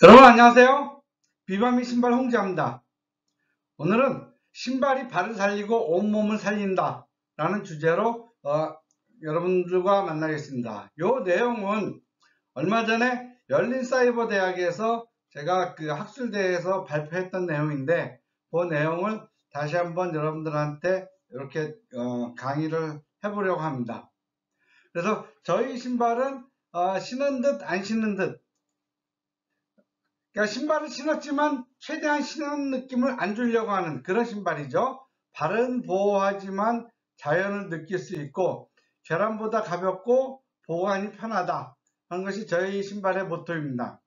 여러분 안녕하세요. 비바미 신발 홍지아입니다. 오늘은 신발이 발을 살리고 온몸을 살린다 라는 주제로 여러분들과 만나겠습니다. 이 내용은 얼마 전에 열린사이버대학에서 제가 그 학술대회에서 발표했던 내용인데, 그 내용을 다시 한번 여러분들한테 이렇게 강의를 해보려고 합니다. 그래서 저희 신발은 신은 듯 안 신는 듯, 그러니까 신발을 신었지만 최대한 신은 느낌을 안 주려고 하는 그런 신발이죠. 발은 보호하지만 자연을 느낄 수 있고 계란보다 가볍고 보관이 편하다 하는 것이 저희 신발의 모토입니다.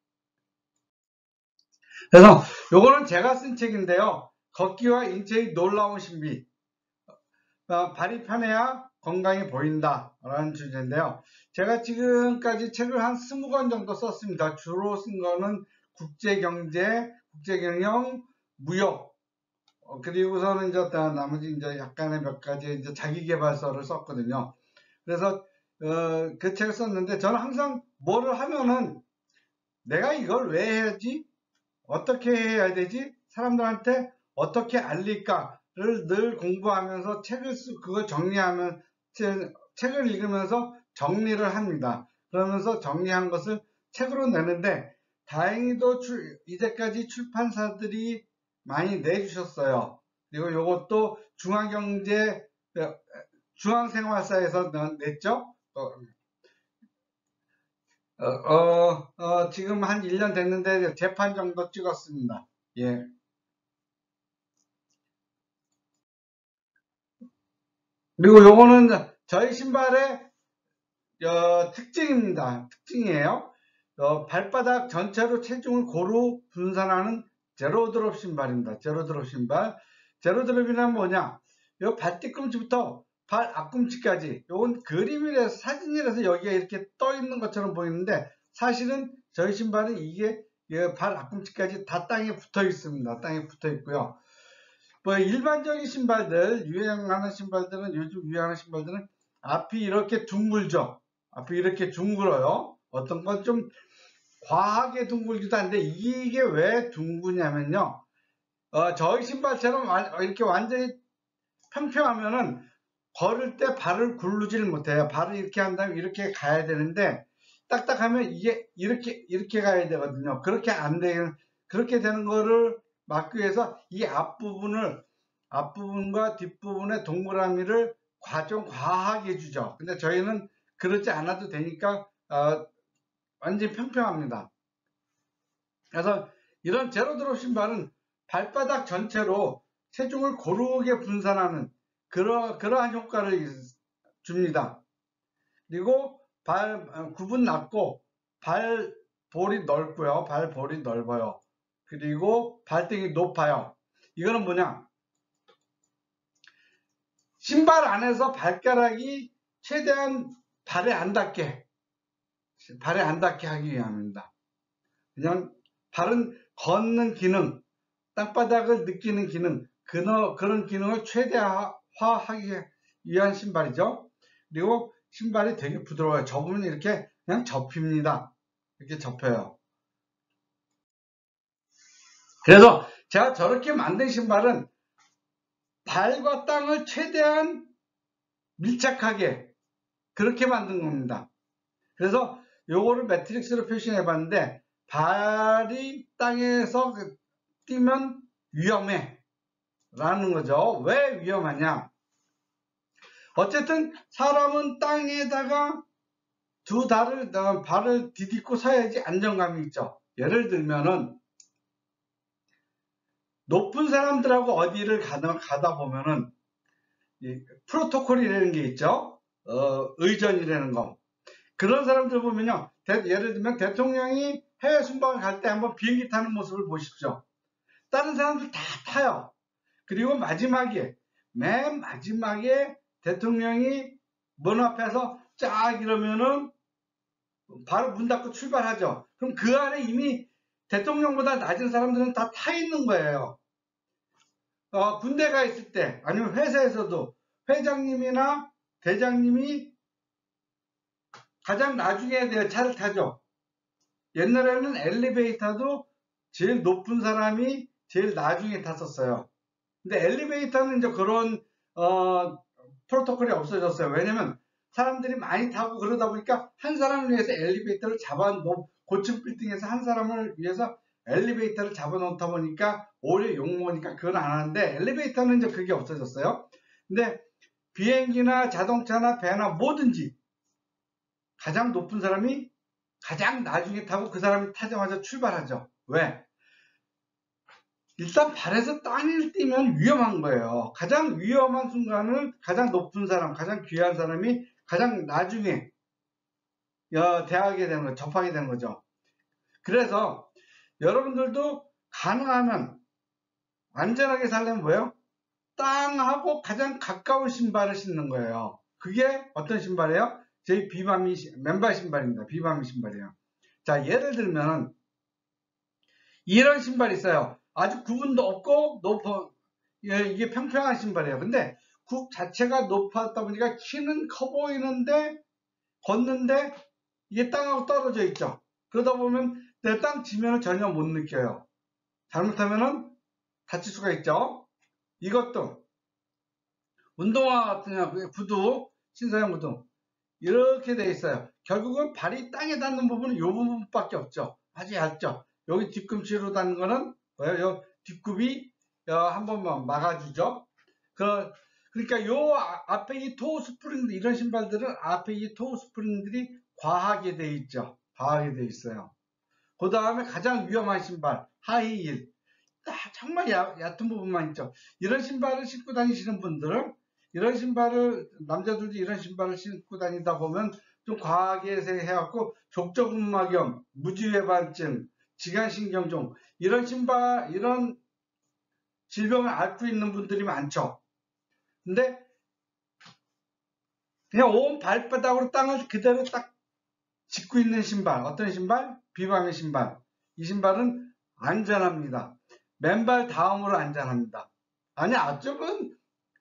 그래서 요거는 제가 쓴 책인데요. 걷기와 인체의 놀라운 신비, 발이 편해야 건강해 보인다 라는 주제인데요. 제가 지금까지 책을 한 20권 정도 썼습니다. 주로 쓴 거는 국제경제, 국제경영, 무역, 그리고서는 이제 나머지 이제 약간의 몇 가지 이제 자기계발서를 썼거든요. 그래서 그 책을 썼는데, 저는 항상 뭐를 하면은 내가 이걸 왜 해야지? 어떻게 해야 되지? 사람들한테 어떻게 알릴까를 늘 공부하면서 그걸 정리하면, 책을 읽으면서 정리를 합니다. 그러면서 정리한 것을 책으로 내는데, 다행히도 이제까지 출판사들이 많이 내주셨어요. 그리고 이것도 중앙생활사에서 냈죠. 지금 한 1년 됐는데 재판 정도 찍었습니다. 예. 그리고 요거는 저희 신발의 특징입니다. 특징이에요. 발바닥 전체로 체중을 고루 분산하는 제로드롭 신발입니다. 제로드롭 신발. 제로드롭이란 뭐냐? 요 발뒤꿈치부터 발 앞꿈치까지, 요건 그림이라서, 사진이라서 여기가 이렇게 떠 있는 것처럼 보이는데, 사실은 저희 신발은 이게 발 앞꿈치까지 다 땅에 붙어 있습니다. 땅에 붙어 있고요. 뭐 일반적인 신발들, 요즘 유행하는 신발들은 앞이 이렇게 둥글죠. 앞이 이렇게 둥글어요. 어떤 건 좀 과하게 둥글기도 한데, 이게 왜 둥그냐면요, 저희 신발처럼 이렇게 완전히 평평하면은 걸을 때 발을 굴르질 못해요. 발을 이렇게 한 다음에 이렇게 가야 되는데, 딱딱하면 이게 이렇게 가야 되거든요. 그렇게 안 되는, 그렇게 되는 거를 막기 위해서 이 앞부분과 뒷부분의 동그라미를 좀 과하게 해주죠. 근데 저희는 그렇지 않아도 되니까 완전히 평평합니다. 그래서 이런 제로드롭 신발은 발바닥 전체로 체중을 고르게 분산하는 그러한 효과를 줍니다. 그리고 굽은 낮고 발볼이 넓고요. 발볼이 넓어요. 그리고 발등이 높아요. 이거는 뭐냐? 신발 안에서 발가락이 최대한 발에 안 닿게 하기 위함입니다. 그냥 발은 걷는 기능, 땅바닥을 느끼는 기능, 그런 기능을 최대화하기 위한 신발이죠. 그리고 신발이 되게 부드러워요. 접으면 이렇게 그냥 접힙니다. 이렇게 접혀요. 그래서 제가 저렇게 만든 신발은 발과 땅을 최대한 밀착하게 그렇게 만든 겁니다. 그래서 요거를 매트릭스로 표시해 봤는데, 발이 땅에서 뛰면 위험해 라는 거죠. 왜 위험하냐? 어쨌든 사람은 땅에다가 발을 디딛고 서야지 안정감이 있죠. 예를 들면은 높은 사람들하고 어디를 가다 보면은 프로토콜이라는 게 있죠. 의전이라는 거. 그런 사람들 보면요, 예를 들면 대통령이 해외 순방을 갈 때 한번 비행기 타는 모습을 보십시오. 다른 사람들 다 타요. 그리고 맨 마지막에 대통령이 문 앞에서 쫙 이러면은 바로 문 닫고 출발하죠. 그럼 그 안에 이미 대통령보다 낮은 사람들은 다 타 있는 거예요. 군대 가 있을 때, 아니면 회사에서도 회장님이나 대장님이 가장 나중에 차를 타죠. 옛날에는 엘리베이터도 제일 높은 사람이 제일 나중에 탔었어요. 근데 엘리베이터는 이제 그런 프로토콜이 없어졌어요. 왜냐면 사람들이 많이 타고 그러다 보니까 한 사람을 위해서 엘리베이터를 고층 빌딩에서 한 사람을 위해서 엘리베이터를 잡아놓다 보니까 오히려 욕먹으니까 그건 안 하는데, 엘리베이터는 이제 그게 없어졌어요. 근데 비행기나 자동차나 배나 뭐든지 가장 높은 사람이 가장 나중에 타고 그 사람이 타자마자 출발하죠. 왜? 일단 발에서 땅을 띄면 위험한 거예요. 가장 위험한 순간을 가장 높은 사람, 가장 귀한 사람이 가장 나중에 대하게 되는 거죠. 접하게 되는 거죠. 그래서 여러분들도 가능하면 안전하게 살려면 뭐예요? 땅하고 가장 가까운 신발을 신는 거예요. 그게 어떤 신발이에요? 저희 맨발 신발입니다. 비바미 신발이에요. 자, 예를 들면 이런 신발이 있어요. 아주 구분도 없고 이게 평평한 신발이에요. 근데 굽 자체가 높았다 보니까 키는 커 보이는데 걷는데 이게 땅하고 떨어져 있죠. 그러다 보면 내 땅 지면을 전혀 못 느껴요. 잘못하면은 다칠 수가 있죠. 이것도 운동화 같은 구두, 신사용 구두 이렇게 돼 있어요. 결국은 발이 땅에 닿는 부분은 이 부분밖에 없죠. 아주 얇죠. 여기 뒤꿈치로 닿는 거는 뭐예요? 요 뒷굽이 한 번만 막아주죠. 그러니까 요 앞에 이 토우 스프링, 이런 신발들은 앞에 이 토우 스프링들이 과하게 돼 있죠. 과하게 돼 있어요. 그 다음에 가장 위험한 신발, 하이힐. 정말 얕은 부분만 있죠. 이런 신발을 신고 다니시는 분들은, 남자들도 이런 신발을 신고 다니다 보면 좀 과하게 해갖고 족저근막염, 무지외반증, 지간신경종, 이런 질병을 앓고 있는 분들이 많죠. 근데 그냥 온 발바닥으로 땅을 그대로 딱 짚고 있는 신발, 어떤 신발? 비바미 신발. 이 신발은 안전합니다. 맨발 다음으로 안전합니다. 아니, 앞쪽은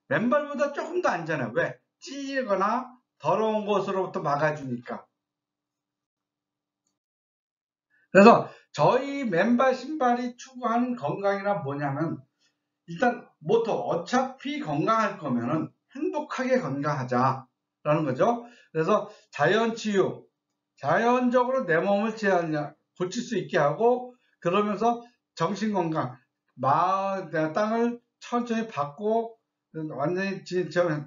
맨발보다 조금 더 안전해요. 왜? 찌거나 더러운 곳으로부터 막아주니까. 그래서 저희 맨발 신발이 추구하는 건강이란 뭐냐면, 일단 모토, 어차피 건강할 거면은 행복하게 건강하자라는 거죠. 그래서 자연치유, 자연적으로 내 몸을 고칠 수 있게 하고, 그러면서 정신건강, 땅을 천천히 밟고 완전히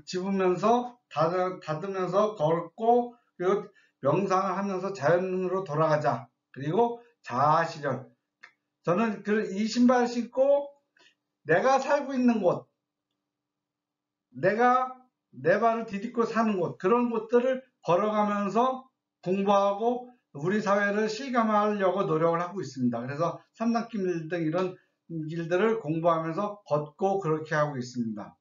집으면서 닫으면서 걷고, 그리고 명상을 하면서 자연으로 돌아가자. 그리고 자아실현. 저는 이 신발 신고 내가 살고 있는 곳, 내가 내 발을 디딛고 사는 곳, 그런 곳들을 걸어가면서 공부하고 우리 사회를 실감하려고 노력을 하고 있습니다. 그래서 산낙길 등 이런 길들을 공부하면서 걷고 그렇게 하고 있습니다.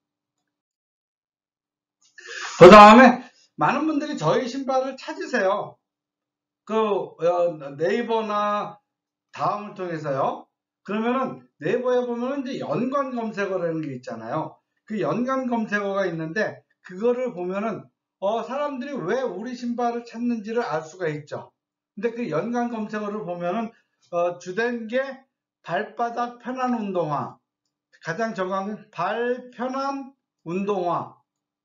그 다음에 많은 분들이 저희 신발을 찾으세요. 네이버나 다음을 통해서요. 그러면은 네이버에 보면은 이제 연관 검색어라는 게 있잖아요. 그 연관 검색어가 있는데 그거를 보면은 사람들이 왜 우리 신발을 찾는지를 알 수가 있죠. 근데 그 연관 검색어를 보면은 주된 게 발바닥 편한 운동화, 가장 정확한 발 편한 운동화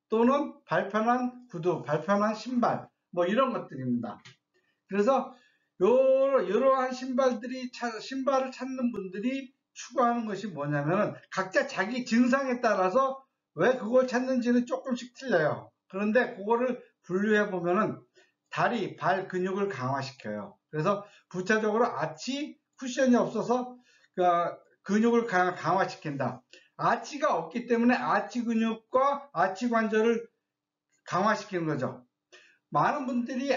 또는 발 편한 구두, 발 편한 신발, 뭐 이런 것들입니다. 그래서 이러한 신발을 찾는 분들이 추구하는 것이 뭐냐면, 각자 자기 증상에 따라서 왜 그걸 찾는지는 조금씩 틀려요. 그런데 그거를 분류해 보면은 다리, 발 근육을 강화시켜요. 그래서 부차적으로 아치 쿠션이 없어서 근육을 강화시킨다. 아치가 없기 때문에 아치 근육과 아치 관절을 강화시키는 거죠. 많은 분들이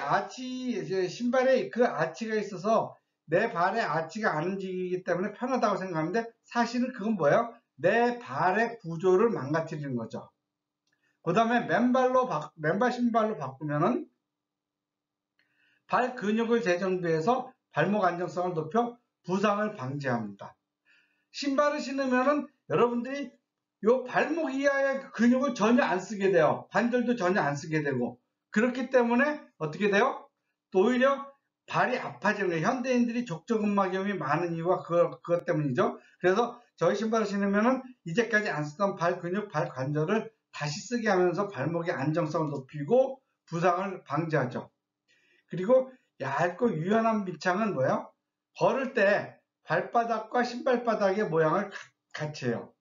신발에 그 아치가 있어서 내 발에 아치가 안 움직이기 때문에 편하다고 생각하는데, 사실은 그건 뭐예요? 내 발의 구조를 망가뜨리는 거죠. 그 다음에 맨발 신발로 바꾸면은 발 근육을 재정비해서 발목 안정성을 높여 부상을 방지합니다. 신발을 신으면은 여러분들이 요 발목 이하의 근육을 전혀 안 쓰게 돼요. 관절도 전혀 안 쓰게 되고, 그렇기 때문에 어떻게 돼요? 또 오히려 발이 아파지는 거예요. 현대인들이 족저근막염이 많은 이유가 그것 때문이죠. 그래서 저희 신발을 신으면은 이제까지 안 쓰던 발 근육, 발 관절을 다시 쓰게 하면서 발목의 안정성을 높이고 부상을 방지하죠. 그리고 얇고 유연한 밑창은 뭐예요? 걸을 때 발바닥과 신발바닥의 모양을 같이 해요.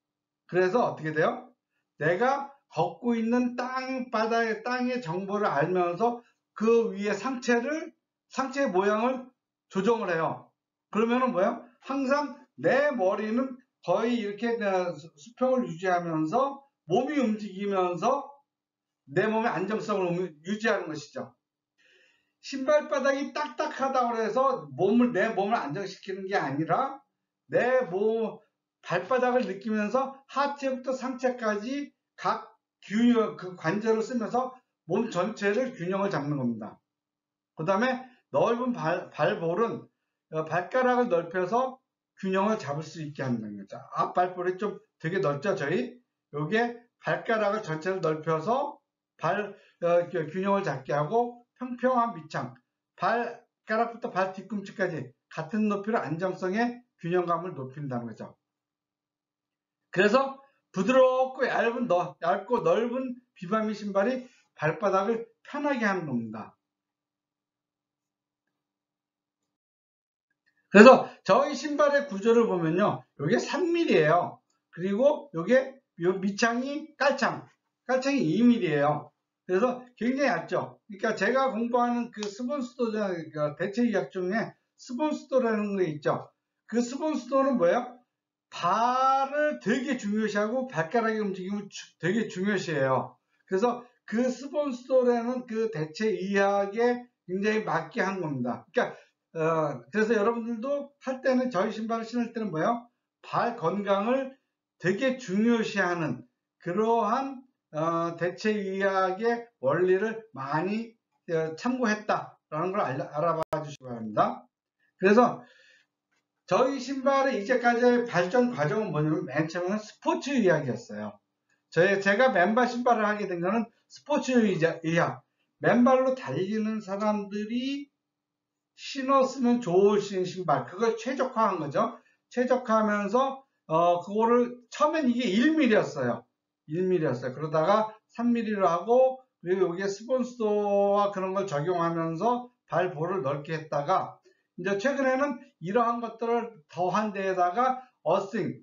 그래서 어떻게 돼요? 내가 걷고 있는 땅의 정보를 알면서 그 위에 상체의 모양을 조정을 해요. 그러면은 뭐예요? 항상 내 머리는 거의 이렇게 수평을 유지하면서 몸이 움직이면서 내 몸의 안정성을 유지하는 것이죠. 신발바닥이 딱딱하다고 해서 내 몸을 안정시키는 게 아니라 발바닥을 느끼면서 하체부터 상체까지 각 그 관절을 쓰면서 몸 전체를 균형을 잡는 겁니다. 그 다음에 넓은 발볼은 발가락을 넓혀서 균형을 잡을 수 있게 하는 거죠. 앞발볼이 좀 되게 넓죠, 저희? 요게 발가락을 전체를 넓혀서 균형을 잡게 하고 평평한 밑창, 발가락부터 발 뒤꿈치까지 같은 높이로 안정성의 균형감을 높인다는 거죠. 그래서 부드럽고 얇고 넓은 비바미 신발이 발바닥을 편하게 하는 겁니다. 그래서 저희 신발의 구조를 보면요. 이게 3mm예요. 그리고 요 밑창이 깔창이 2mm예요. 그래서 굉장히 얇죠. 그러니까 제가 공부하는 그 스본스도 대체의학 중에 스본스도라는 게 있죠. 그 스본스도는 뭐예요? 발을 되게 중요시하고 발가락의 움직임을 되게 중요시해요. 그래서 그 스본스도라는 그 대체의학에 굉장히 맞게 한 겁니다. 그러니까 그래서 여러분들도 할 때는 저희 신발을 신을 때는 뭐예요? 발 건강을 되게 중요시하는 그러한 대체의학의 원리를 많이 참고했다라는 걸 알아봐 주시기 바랍니다. 그래서 저희 신발의 이제까지의 발전 과정은 뭐냐면 맨 처음에는 스포츠 의학이었어요. 제가 맨발 신발을 하게 된 거는 스포츠 의학. 맨발로 달리는 사람들이 신었으면 좋으신 신발. 그걸 최적화한 거죠. 최적화하면서 그거를 처음엔 이게 1mm였어요. 1mm였어요. 그러다가 3mm로 하고 그리고 여기에 스폰서와 그런 걸 적용하면서 발볼을 넓게 했다가 이제 최근에는 이러한 것들을 더한 데에다가 어싱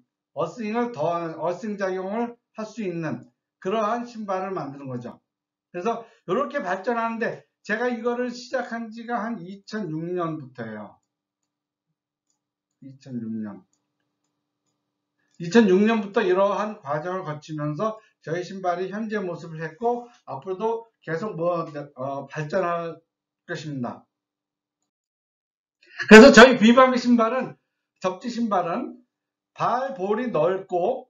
작용을 할 수 있는 그러한 신발을 만드는 거죠. 그래서 이렇게 발전하는데 제가 이거를 시작한 지가 한 2006년부터예요. 2006년부터 이러한 과정을 거치면서 저희 신발이 현재 모습을 했고 앞으로도 계속 발전할 것입니다. 그래서 저희 비바미 신발은 접지 신발은 발볼이 넓고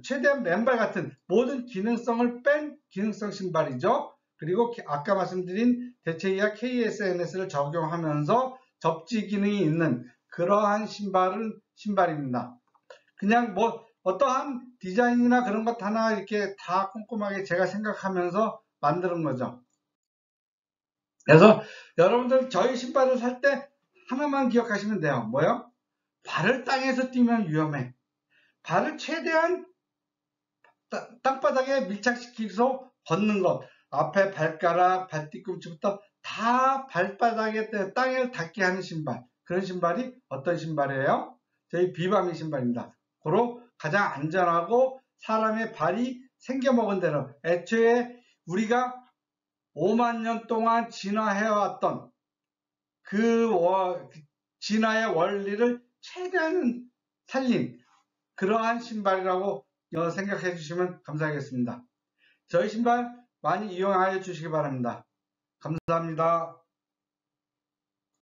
최대한 맨발 같은 모든 기능성을 뺀 기능성 신발이죠. 그리고 아까 말씀드린 대체의학 KSNS를 적용하면서 접지 기능이 있는 그러한 신발입니다. 그냥 어떠한 디자인이나 그런 것 하나 이렇게 다 꼼꼼하게 제가 생각하면서 만드는 거죠. 그래서 여러분들 저희 신발을 살 때 하나만 기억하시면 돼요. 뭐요? 발을 땅에서 뛰면 위험해. 발을 최대한 땅바닥에 밀착시키고 걷는 것. 앞에 발가락, 발뒤꿈치부터 다 발바닥에 땅을 닿게 하는 신발. 그런 신발이 어떤 신발이에요? 저희 비바미 신발입니다. 고로 가장 안전하고 사람의 발이 생겨먹은 대로 애초에 우리가 5만 년 동안 진화해왔던 진화의 원리를 최대한 살린 그러한 신발이라고 생각해 주시면 감사하겠습니다. 저희 신발 많이 이용하여 주시기 바랍니다. 감사합니다.